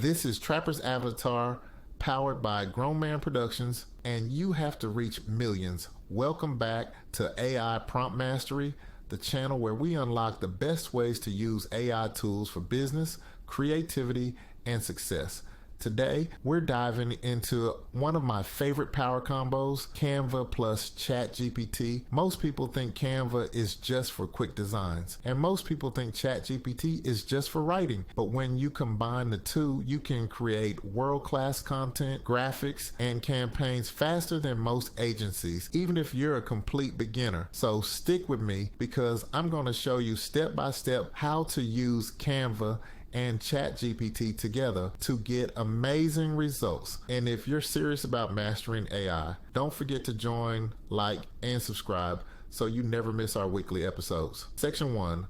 This is Trapper's Avatar, powered by Grown Man Productions, and you have to reach millions. Welcome back to AI Prompt Mastery, the channel where we unlock the best ways to use AI tools for business, creativity, and success. Today, we're diving into one of my favorite power combos, Canva plus ChatGPT. Most people think Canva is just for quick designs, and most people think ChatGPT is just for writing. But when you combine the two, you can create world-class content, graphics, and campaigns faster than most agencies, even if you're a complete beginner. So stick with me because I'm going to show you step-by-step how to use Canva and ChatGPT together to get amazing results. And if you're serious about mastering AI, don't forget to join, like, and subscribe so you never miss our weekly episodes. Section 1,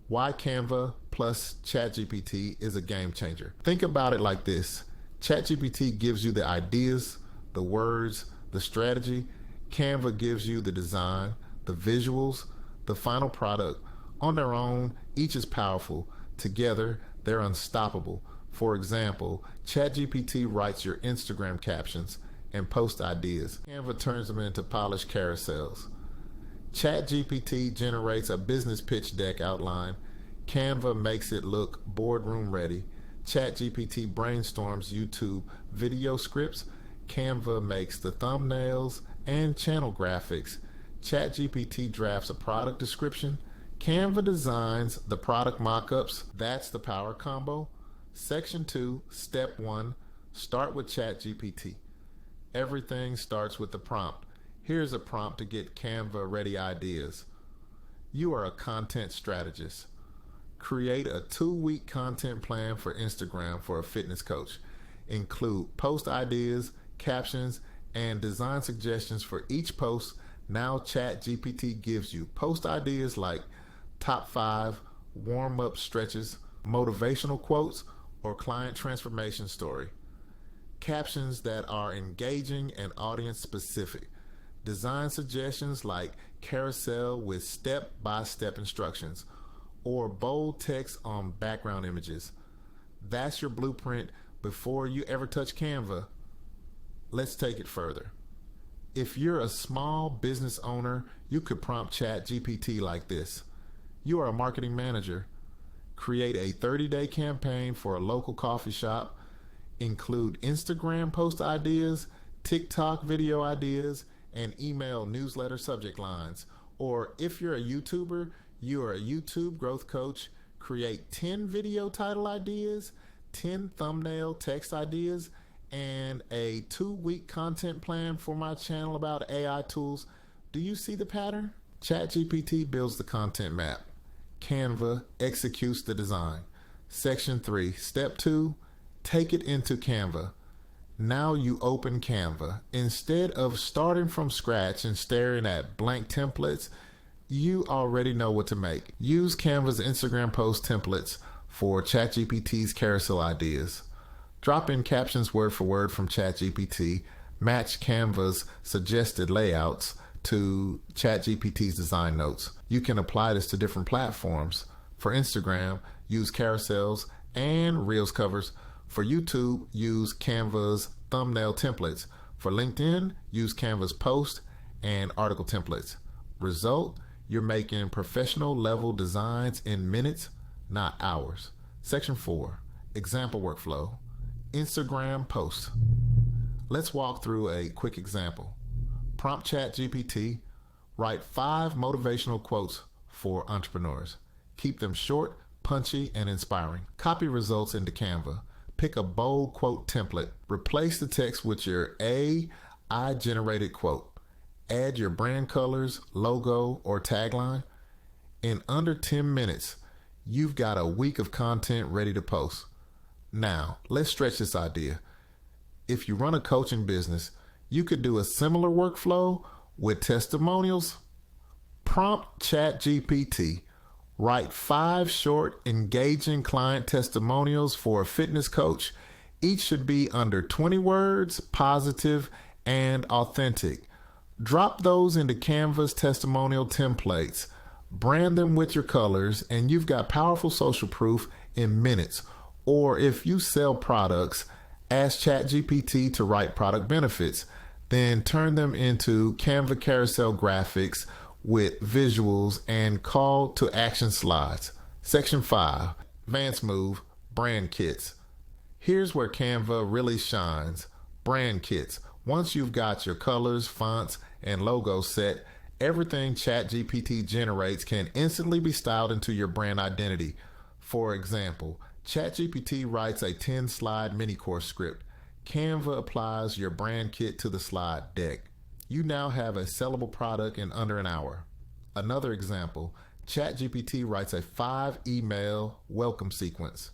why Canva plus ChatGPT is a game changer. Think about it like this. ChatGPT gives you the ideas, the words, the strategy. Canva gives you the design, the visuals, the final product. On their own, each is powerful. Together, they're unstoppable. For example, ChatGPT writes your Instagram captions and post ideas. Canva turns them into polished carousels. ChatGPT generates a business pitch deck outline. Canva makes it look boardroom ready. ChatGPT brainstorms YouTube video scripts. Canva makes the thumbnails and channel graphics. ChatGPT drafts a product description. Canva designs the product mockups. That's the power combo. Section 2, Step 1, start with ChatGPT. Everything starts with the prompt. Here's a prompt to get Canva ready ideas. You are a content strategist. Create a 2-week content plan for Instagram for a fitness coach. Include post ideas, captions, and design suggestions for each post. Now ChatGPT gives you post ideas like top 5 warm-up stretches, motivational quotes, or client transformation story. Captions that are engaging and audience-specific. Design suggestions like carousel with step-by-step instructions, or bold text on background images. That's your blueprint before you ever touch Canva. Let's take it further. If you're a small business owner, you could prompt ChatGPT like this. You are a marketing manager. Create a 30-day campaign for a local coffee shop. Include Instagram post ideas, TikTok video ideas, and email newsletter subject lines. Or if you're a YouTuber, you are a YouTube growth coach. Create 10 video title ideas, 10 thumbnail text ideas, and a 2-week content plan for my channel about AI tools. Do you see the pattern? ChatGPT builds the content map. Canva executes the design. Section 3, Step 2, take it into Canva. Now you open Canva. Instead of starting from scratch and staring at blank templates, you already know what to make. Use Canva's Instagram post templates for ChatGPT's carousel ideas. Drop in captions word for word from ChatGPT. Match Canva's suggested layouts to ChatGPT's design notes. You can apply this to different platforms. For Instagram, use carousels and Reels covers. For YouTube, use Canva's thumbnail templates. For LinkedIn, use Canva's post and article templates. Result, you're making professional level designs in minutes, not hours. Section 4, example workflow. Instagram post. Let's walk through a quick example. Prompt ChatGPT, write 5 motivational quotes for entrepreneurs. Keep them short, punchy, and inspiring. Copy results into Canva. Pick a bold quote template. Replace the text with your AI-generated quote. Add your brand colors, logo, or tagline. In under 10 minutes, you've got a week of content ready to post. Now, let's stretch this idea. If you run a coaching business, you could do a similar workflow with testimonials. Prompt ChatGPT, write 5 short, engaging client testimonials for a fitness coach. Each should be under 20 words, positive, and authentic. Drop those into Canva's testimonial templates. Brand them with your colors, and you've got powerful social proof in minutes. Or if you sell products, ask ChatGPT to write product benefits, then turn them into Canva carousel graphics with visuals and call to action slides. Section 5, Advanced Move, Brand Kits. Here's where Canva really shines. Brand kits. Once you've got your colors, fonts, and logos set, everything ChatGPT generates can instantly be styled into your brand identity. For example, ChatGPT writes a 10-slide mini-course script. Canva applies your brand kit to the slide deck. You now have a sellable product in under an hour. Another example, ChatGPT writes a 5-email welcome sequence.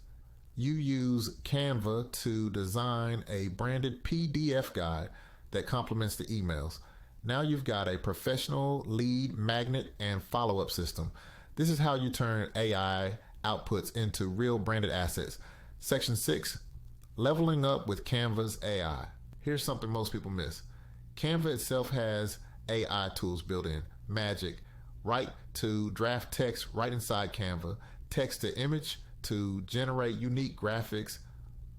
You use Canva to design a branded PDF guide that complements the emails. Now you've got a professional lead magnet and follow-up system. This is how you turn AI outputs into real branded assets. Section 6, Leveling Up with Canva's AI. Here's something most people miss. Canva itself has AI tools built in. Magic, write to draft text right inside Canva, text to image to generate unique graphics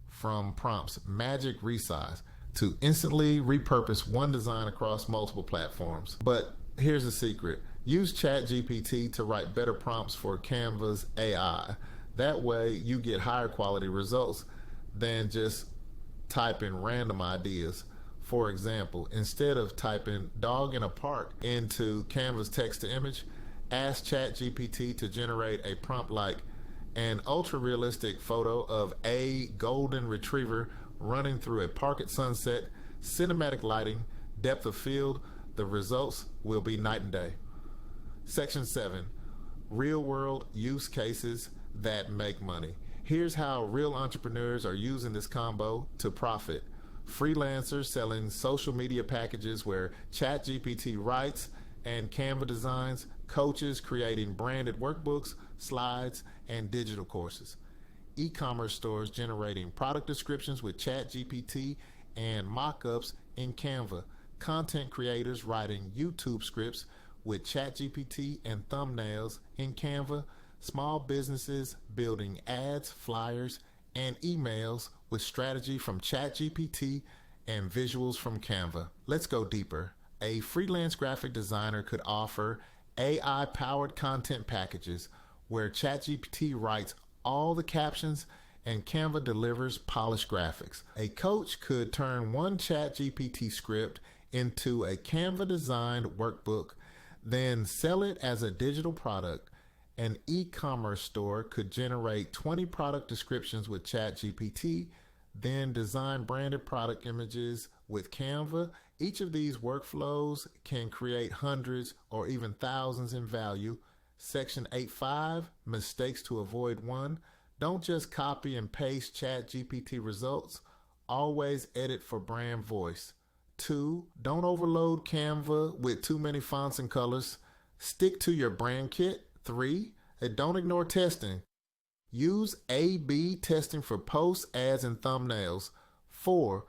from prompts, Magic Resize to instantly repurpose one design across multiple platforms. But here's the secret. Use ChatGPT to write better prompts for Canva's AI. That way you get higher quality results than just typing random ideas. For example, instead of typing dog in a park into Canva's text to image, ask ChatGPT to generate a prompt like an ultra-realistic photo of a golden retriever running through a park at sunset, cinematic lighting, depth of field. The results will be night and day. Section 7, Real-world use cases that make money. Here's how real entrepreneurs are using this combo to profit. Freelancers selling social media packages where ChatGPT writes and Canva designs, coaches creating branded workbooks, slides, and digital courses. E-commerce stores generating product descriptions with ChatGPT and mock-ups in Canva. Content creators writing YouTube scripts with ChatGPT and thumbnails in Canva. Small businesses building ads, flyers, and emails with strategy from ChatGPT and visuals from Canva. Let's go deeper. A freelance graphic designer could offer AI-powered content packages where ChatGPT writes all the captions and Canva delivers polished graphics. A coach could turn one ChatGPT script into a Canva-designed workbook, then sell it as a digital product. An e-commerce store could generate 20 product descriptions with ChatGPT, then design branded product images with Canva. Each of these workflows can create hundreds or even thousands in value. Section 8.5, mistakes to avoid. 1, don't just copy and paste ChatGPT results. Always edit for brand voice. 2, don't overload Canva with too many fonts and colors. Stick to your brand kit. 3, don't ignore testing. Use A/B testing for posts, ads, and thumbnails. 4,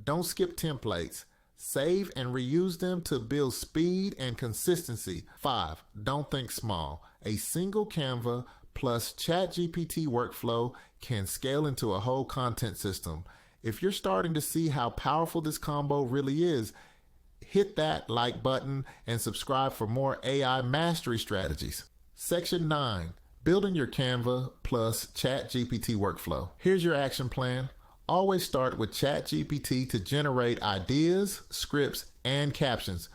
don't skip templates. Save and reuse them to build speed and consistency. 5, don't think small. A single Canva plus ChatGPT workflow can scale into a whole content system. If you're starting to see how powerful this combo really is, hit that like button and subscribe for more AI mastery strategies. Section 9, building your Canva plus ChatGPT workflow. Here's your action plan. Always start with ChatGPT to generate ideas, scripts, and captions.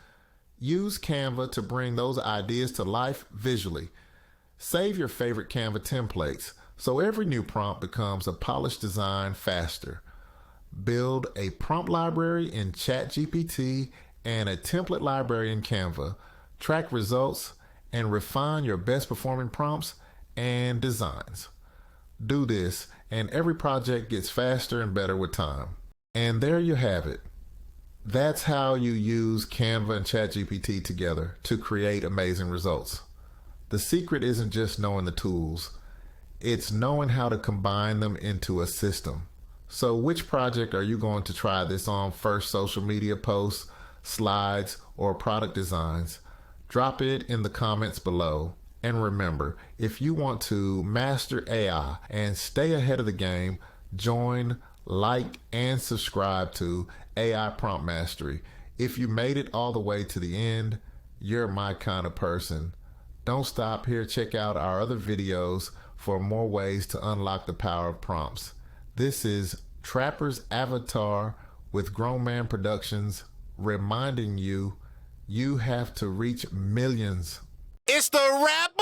Use Canva to bring those ideas to life visually. Save your favorite Canva templates so every new prompt becomes a polished design faster. Build a prompt library in ChatGPT and a template library in Canva. Track results and refine your best performing prompts and designs. Do this and every project gets faster and better with time. And there you have it. That's how you use Canva and ChatGPT together to create amazing results. The secret isn't just knowing the tools, it's knowing how to combine them into a system. So which project are you going to try this on first? Social media posts, slides, or product designs? Drop it in the comments below. And remember, if you want to master AI and stay ahead of the game, join, like, and subscribe to AI Prompt Mastery. If you made it all the way to the end, you're my kind of person. Don't stop here. Check out our other videos for more ways to unlock the power of prompts. This is Trapper's Avatar with Grown Man Productions, reminding you, you have to reach millions. It's the rap